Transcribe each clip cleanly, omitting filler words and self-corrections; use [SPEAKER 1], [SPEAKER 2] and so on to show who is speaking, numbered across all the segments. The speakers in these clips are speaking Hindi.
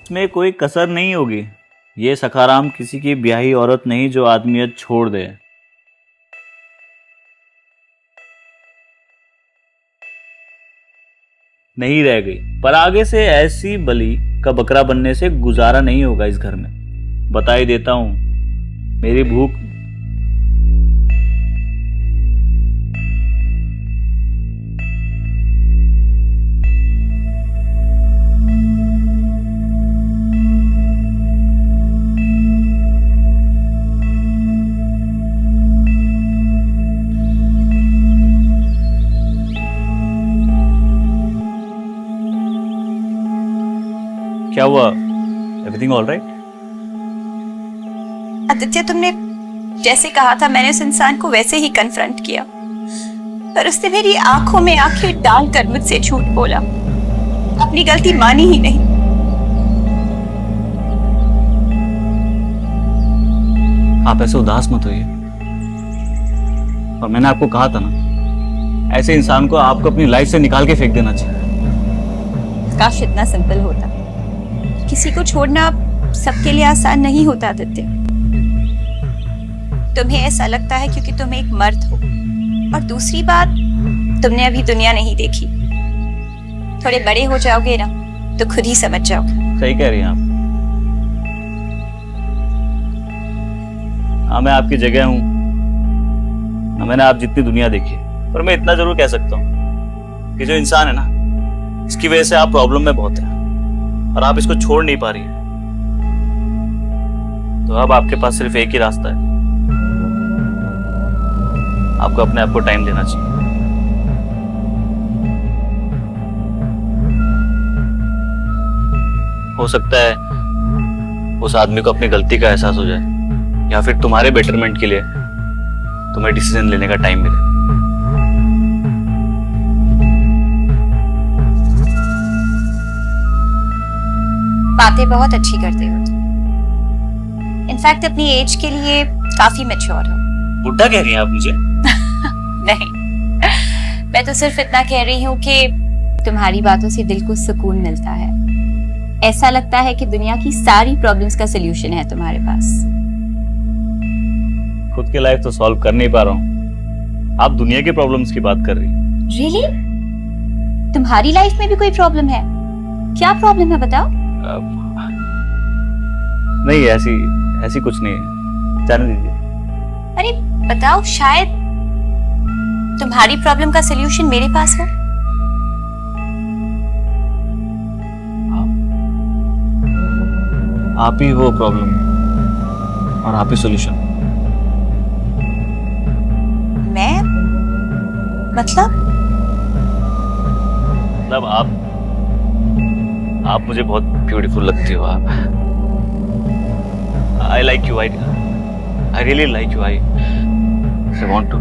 [SPEAKER 1] इसमें कोई कसर नहीं होगी। ये सखाराम किसी की ब्याही औरत नहीं जो आदमियत छोड़ दे। नहीं रह गई, पर आगे से ऐसी बलि का बकरा बनने से गुजारा नहीं होगा इस घर में। बता ही देता हूं, मेरी भूख क्या हुआ? Everything all right?
[SPEAKER 2] आदित्य, तुमने जैसे कहा था मैंने उस इंसान को वैसे ही कन्फ्रंट किया, पर उसने मेरी आंखों में आंखें डालकर मुझसे झूठ बोला, अपनी गलती मानी ही नहीं।
[SPEAKER 1] आप ऐसे उदास मत होइए। और मैंने आपको कहा था ना, ऐसे इंसान को आपको अपनी लाइफ से निकाल के फेंक देना चाहिए।
[SPEAKER 2] काश इतना सिंपल होता। किसी को छोड़ना सबके लिए आसान नहीं होता आदित्य। तुम्हें ऐसा लगता है क्योंकि तुम एक मर्द हो, और दूसरी बात, तुमने अभी दुनिया नहीं देखी। थोड़े बड़े हो जाओगे ना तो खुद ही समझ जाओगे।
[SPEAKER 1] सही कह रही हैं आप। हाँ, मैं आपकी जगह हूं। मैंने आप जितनी दुनिया देखी है, पर मैं इतना जरूर कह सकता हूं कि जो इंसान है ना, इसकी वजह से आप प्रॉब्लम में बहुत है और आप इसको छोड़ नहीं पा रही है। तो अब आपके पास सिर्फ एक ही रास्ता है, आपको अपने आप को टाइम देना चाहिए। हो सकता है उस आदमी को अपनी गलती का एहसास हो जाए, या फिर तुम्हारे बेटरमेंट के लिए तुम्हें डिसीजन लेने का टाइम मिले।
[SPEAKER 2] बातें बहुत अच्छी करते हो तुम। इनफैक्ट अपनी एज के लिए काफी मैच्योर हो।
[SPEAKER 1] बुढ़ा कह रही हैं आप मुझे?
[SPEAKER 2] नहीं, मैं तो सिर्फ इतना कह रही हूँ कि तुम्हारी बातों से दिल को सुकून मिलता है। ऐसा लगता है कि दुनिया की सारी प्रॉब्लम्स का सलूशन है तुम्हारे पास।
[SPEAKER 1] खुद की लाइफ तो सॉल्व कर नहीं पा रहा हूँ, आप दुनिया की प्रॉब्लम्स की बात कर रही हैं।
[SPEAKER 2] रियली? तुम्हारी लाइफ में भी कोई प्रॉब्लम है? क्या प्रॉब्लम है बताओ?
[SPEAKER 1] नहीं, ऐसी कुछ नहीं है, जाने दीजिए।
[SPEAKER 2] अरे बताओ, शायद तुम्हारी प्रॉब्लम का सलूशन मेरे पास हो।
[SPEAKER 1] आप ही वो प्रॉब्लम और आप ही सॉल्यूशन।
[SPEAKER 2] मैं? मतलब
[SPEAKER 1] आप मुझे बहुत ब्यूटीफुल लगती हो। आप I like you. I really like you. I want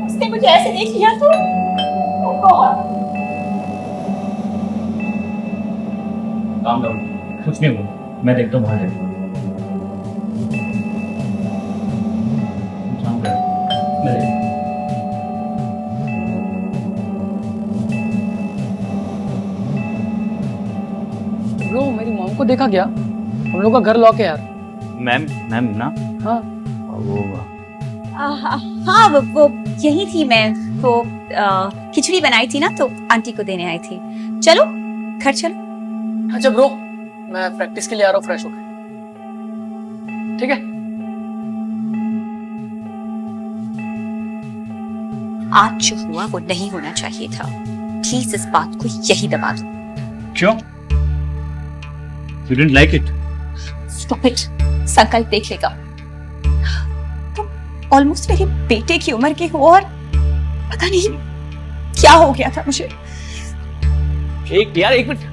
[SPEAKER 2] उसने मुझे ऐसे देख लिया तो
[SPEAKER 1] काम करो, कुछ नहीं हुआ, मैं देखता हूँ।
[SPEAKER 3] ब्रो, मेरी मॉम को देखा क्या? हम लोग का घर लॉक है यार।
[SPEAKER 1] मैम ना?
[SPEAKER 3] हाँ
[SPEAKER 2] हाँ, वो यही थी। मैं वो खिचड़ी बनाई थी ना, तो आंटी को देने आई थी। चलो घर चलो।
[SPEAKER 3] अच्छा ब्रो, मैं प्रैक्टिस के लिए आ रहा हूँ फ्रेश होकर, ठीक है?
[SPEAKER 2] आज जो हुआ वो नहीं होना चाहिए था। प्लीज इस बात को यही दबा दो।
[SPEAKER 1] क्यों? You didn't like it?
[SPEAKER 2] Stop it. संकल्प देख लेगा। तुम ऑलमोस्ट मेरे बेटे की उम्र के हो और पता नहीं क्या हो गया था मुझे।
[SPEAKER 3] एक minute.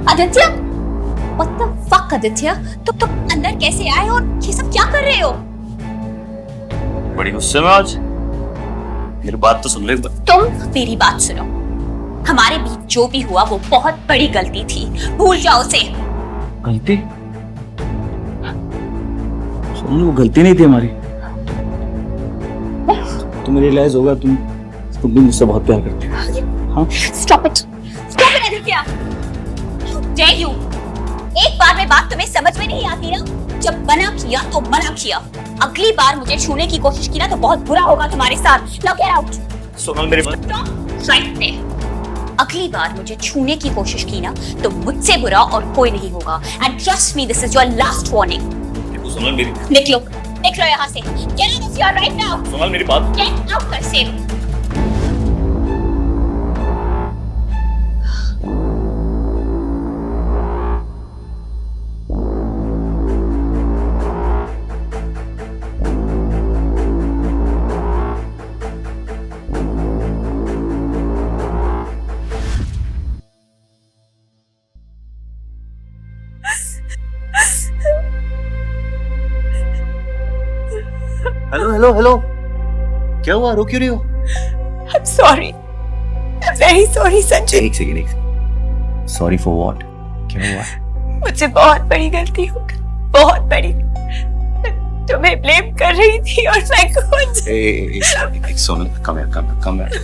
[SPEAKER 2] Aditya, What the fuck Aditya, तुम अंदर कैसे आए और ये सब क्या कर रहे हो?
[SPEAKER 1] बड़ी गुस्से में आज। मेरी बात तो सुन ले एक बार।
[SPEAKER 2] तुम मेरी बात सुनो। हमारे बीच जो भी हुआ वो बहुत बड़ी गलती थी, भूल जाओ उसे।
[SPEAKER 1] गलती? सुन, वो गलती नहीं थी हमारी। तुम्हें रियलाइज होगा तुम भी मुझसे बहुत प्यार करती हो। हाँ?
[SPEAKER 2] Stop it Aditya. How dare you? एक बार में बात तुम्हें समझ में नहीं आती ना? जब मना किया तो मना किया। अगली बार मुझे छूने की कोशिश की ना तो बहुत बुरा होगा तुम्हारे साथ। Now get out.
[SPEAKER 1] सोनल मेरी बात।
[SPEAKER 2] Stop right there. अगली बार मुझे छूने की कोशिश की ना तो मुझसे बुरा और कोई नहीं होगा। And trust me, this is your last warning.
[SPEAKER 1] Sonal मेरी।
[SPEAKER 2] निकलो यहाँ से। Get out of here right now.
[SPEAKER 1] Sonal मेरी बात।
[SPEAKER 2] Get out कर से।
[SPEAKER 4] हेलो हेलो हेलो, क्या हुआ? रो क्यों रही हो?
[SPEAKER 2] I'm sorry. I'm very sorry Sanjay.
[SPEAKER 4] एक सेकंड। Sorry for what? क्या हुआ?
[SPEAKER 2] मुझसे बहुत बड़ी गलती हो गई, बहुत बड़ी। तुम्हें ब्लेम कर रही थी और मैं खुद।
[SPEAKER 4] एक सोनल, कम हियर,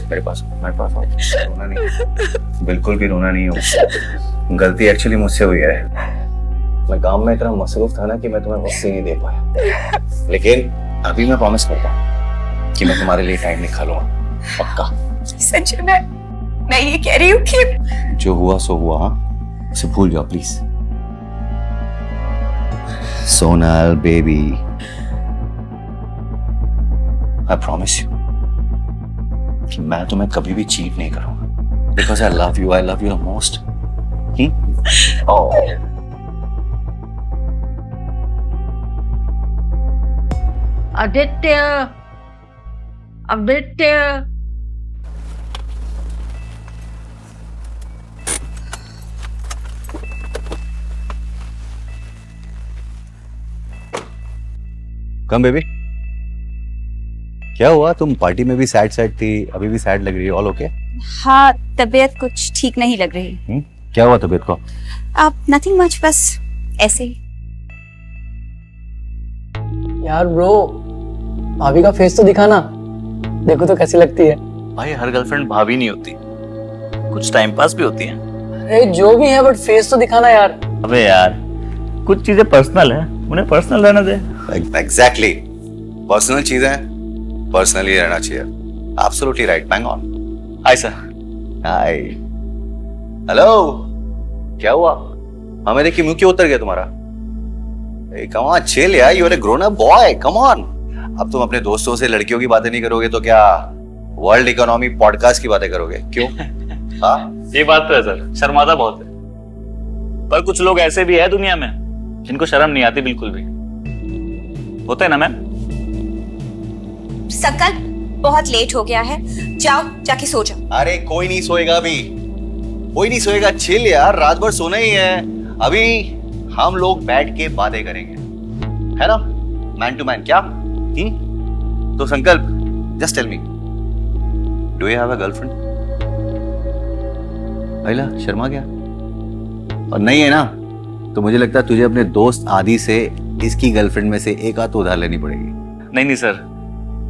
[SPEAKER 4] मेरे पास आओ। रोना नहीं, बिल्कुल भी रोना नहीं हो। गलती एक्चुअली मुझसे हुई है। मैं काम में इतना मसरूफ था ना कि मैं तुम्हें वक्त नहीं दे पाया, लेकिन अभी मैं प्रॉमिस करता हूँ कि मैं तुम्हारे लिए टाइम निकालूंगा, पक्का।
[SPEAKER 2] संजय, मैं ये कह रही हूँ कि
[SPEAKER 4] जो हुआ सो हुआ, हाँ? उसे भूल जाओ please. Sonal baby, I promise you कि मैं तुम्हें कभी भी चीट नहीं करूंगा, because I love you the most.
[SPEAKER 5] Aditya, Aditya,
[SPEAKER 4] come baby, क्या हुआ? तुम पार्टी में भी सैड थी, अभी भी सैड लग रही है। All okay?
[SPEAKER 2] हाँ, तबीयत कुछ ठीक नहीं लग रही।
[SPEAKER 4] क्या हुआ तबीयत को?
[SPEAKER 2] आप नथिंग मच, बस ऐसे ही।
[SPEAKER 3] यार ब्रो, भाभी का फेस तो दिखाना, देखो तो कैसी लगती है।
[SPEAKER 1] भाई हर गर्लफ्रेंड भाभी नहीं होती, कुछ टाइम पास भी होती है।
[SPEAKER 3] अरे जो भी है, बट फेस तो दिखाना यार।
[SPEAKER 1] अबे यार, कुछ चीजें पर्सनल है, उन्हें पर्सनल रहने दे।
[SPEAKER 4] एग्जैक्टली, पर्सनल चीजें पर्सनली रहना चाहिए। Absolutely right, bang on.
[SPEAKER 1] Hi sir.
[SPEAKER 4] Hi. Hello, क्या हुआ? हमें देख के मुंह क्यों उतर गया तुम्हारा? कम ऑन, चिल यार, you are a grown up boy, come on. अब तुम अपने दोस्तों से लड़कियों की बातें नहीं करोगे तो क्या वर्ल्ड इकोनॉमी पॉडकास्ट की बातें करोगे? क्यों? हाँ,
[SPEAKER 1] ये बात तो है सर, शर्माता बहुत है, पर कुछ लोग ऐसे भी है दुनिया में जिनको शर्म नहीं आती बिल्कुल भी। होता है ना मैम?
[SPEAKER 2] संकल्प, बहुत लेट हो गया है, जाओ जाके सो जाओ।
[SPEAKER 4] अरे कोई नहीं सोएगा अभी, कोई नहीं सोएगा, चिल यार, रात भर सोना ही है। अभी हम लोग बैठ के बातें करेंगे, है ना, मैन टू मैन। क्या? तो Sankalp, just tell me, do you have a girlfriend? अहिला शर्मा गया और नहीं है ना, तो मुझे लगता है तुझे अपने दोस्त आदि से इसकी गर्लफ्रेंड में से एक आध तो उधार लेनी पड़ेगी।
[SPEAKER 1] नहीं सर,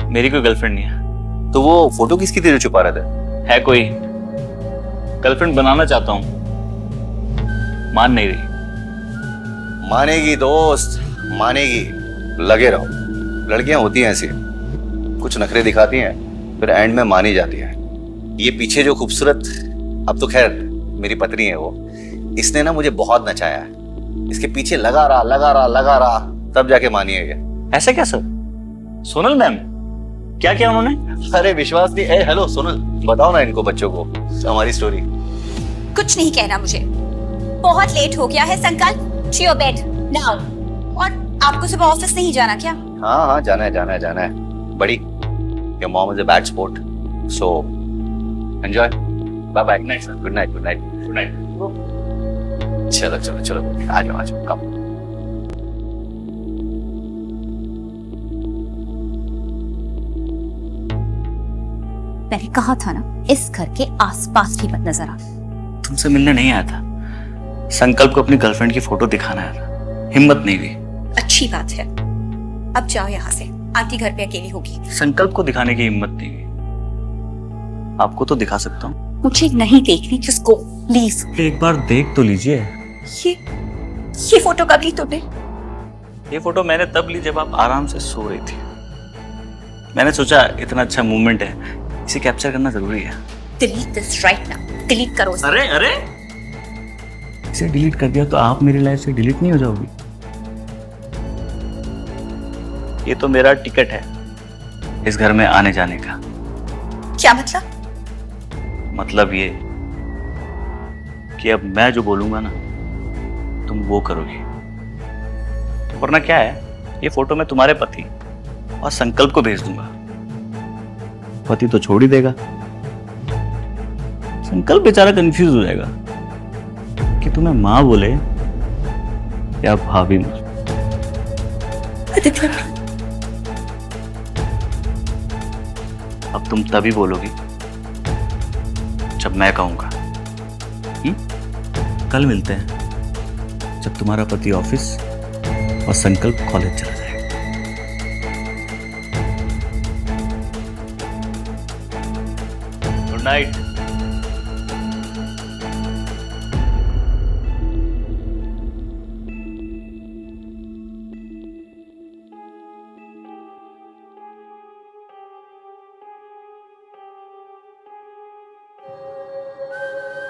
[SPEAKER 1] मेरी कोई गर्लफ्रेंड नहीं है।
[SPEAKER 4] तो वो फोटो किसकी तेरे छुपा रहा था?
[SPEAKER 1] है कोई, गर्लफ्रेंड बनाना चाहता हूँ, मान नहीं रही।
[SPEAKER 4] मानेगी दोस्त, मानेगी, लगे रहो। लड़कियां होती हैं ऐसी, कुछ नखरे दिखाती हैं, फिर एंड में मानी जाती है। ये पीछे जो खूबसूरत, अब तो खैर मेरी पत्नी है वो, इसने ना मुझे बहुत नचाया है। इसके पीछे लगा रहा, तब जाके मानी है ये।
[SPEAKER 1] ऐसा क्या सर? सोनल मैम, क्या किया उन्होंने?
[SPEAKER 4] अरे विश्वास नहीं। ए हेलो सोनल, बताओ ना इनको बच्चों को हमारी स्टोरी।
[SPEAKER 2] कुछ नहीं कहना मुझे, बहुत लेट हो गया है। संकल्प, to your bed now। और आपको सुबह ऑफिस नहीं जाना क्या?
[SPEAKER 4] हाँ जाना है बड़ी। Your mom is a bad sport, so enjoy. Bye bye. Good night. चलो आ जाओ कम।
[SPEAKER 2] मैंने कहा था ना, इस घर के आसपास भी मत नजर आ।
[SPEAKER 1] तुमसे मिलने नहीं आया था, संकल्प को अपनी गर्लफ्रेंड की फोटो दिखाना आया था, हिम्मत नहीं हुई।
[SPEAKER 2] अच्छी बात है, अब जाओ यहाँ से, आंटी घर पे अकेली होगी।
[SPEAKER 1] संकल्प को दिखाने की हिम्मत नहीं हुई, आपको तो दिखा सकता हूँ।
[SPEAKER 2] मुझे नहीं देखनी, जस्ट गो प्लीज।
[SPEAKER 1] एक बार देख तो लीजिए।
[SPEAKER 2] ये फोटो कब ली तुमने?
[SPEAKER 1] ये फोटो मैंने तब ली जब आप आराम से सो रही थी। मैंने सोचा इतना अच्छा मूवमेंट है, इसे कैप्चर करना जरूरी है।
[SPEAKER 2] Delete this right now, delete करो इसे।
[SPEAKER 1] अरे इसे डिलीट कर दिया तो आप मेरी लाइफ से डिलीट नहीं हो जाओगी। ये तो मेरा टिकट है इस घर में आने जाने का।
[SPEAKER 2] क्या मतलब?
[SPEAKER 1] मतलब ये कि अब मैं जो बोलूंगा ना, तुम वो करोगी। वरना क्या है, ये फोटो मैं तुम्हारे पति और संकल्प को भेज दूंगा। पति तो छोड़ ही देगा, संकल्प बेचारा कंफ्यूज हो जाएगा कि तुम्हें माँ बोले या भाभी बोले। अब तुम तभी बोलोगी जब मैं कहूंगा। कल मिलते हैं जब तुम्हारा पति ऑफिस और संकल्प कॉलेज चला जाएगा। Good night.